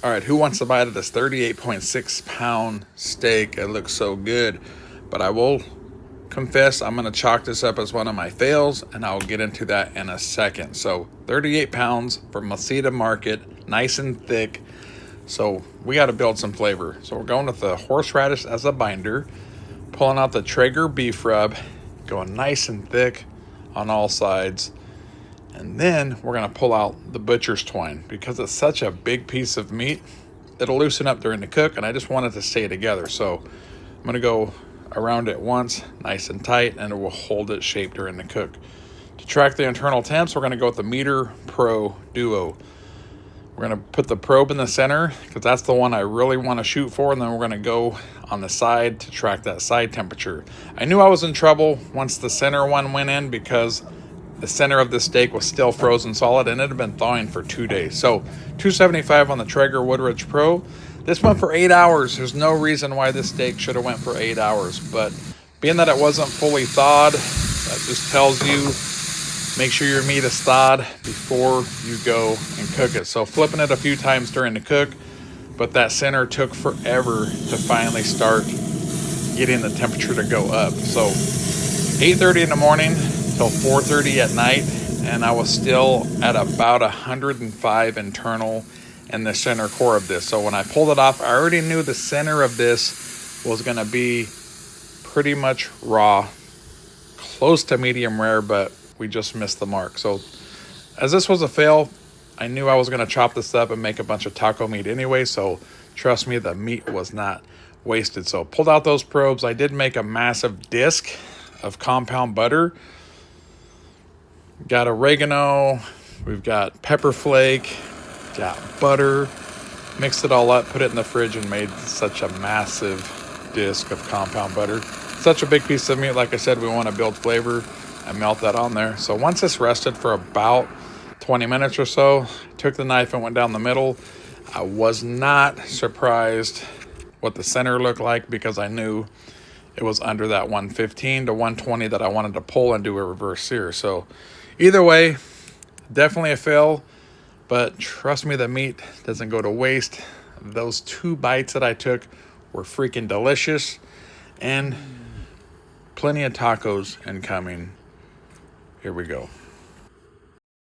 All right, who wants to bite of this 38.6 pound steak? It looks so good, but I will confess I'm going to chalk this up as one of my fails, and I'll get into that in a second. So 38 pounds from Masita Market, nice and thick. So we got to build some flavor. So we're going with the horseradish as a binder, pulling out the Traeger beef rub, going nice and thick on all sides. And then we're going to pull out the butcher's twine because it's such a big piece of meat. It'll loosen up during the cook, and I just want it to stay together. So I'm going to go around it once, nice and tight, and it will hold its shape during the cook. To track the internal temps, we're going to go with the Meter Pro Duo. We're going to put the probe in the center because that's the one I really want to shoot for, and then we're going to go on the side to track that side temperature. I knew I was in trouble once the center one went in because the center of the steak was still frozen solid, and it had been thawing for 2 days. So 275 on the Traeger Woodridge Pro. This went for 8 hours. There's no reason why this steak should have went for 8 hours, but being that it wasn't fully thawed, that just tells you make sure your meat is thawed before you go and cook it. So flipping it a few times during the cook, but that center took forever to finally start getting the temperature to go up. So 8:30 in the morning till 4:30 at night, and I was still at about 105 internal in the center core of this. So when I pulled it off, I already knew the center of this was going to be pretty much raw, close to medium rare, but we just missed the mark. So as this was a fail, I knew I was going to chop this up and make a bunch of taco meat anyway, so trust me, the meat was not wasted. So pulled out those probes. I did make a massive disc of compound butter. Got oregano, we've got pepper flake, got butter, mixed it all up, put it in the fridge, and made such a massive disc of compound butter. Such a big piece of meat. Like I said, we want to build flavor and melt that on there. So once this rested for about 20 minutes or so, took the knife and went down the middle. I was not surprised what the center looked like because I knew it was under that 115 to 120 that I wanted to pull and do a reverse sear. So either way, definitely a fail, but trust me, the meat doesn't go to waste. Those 2 bites that I took were freaking delicious, and plenty of tacos incoming. Here we go.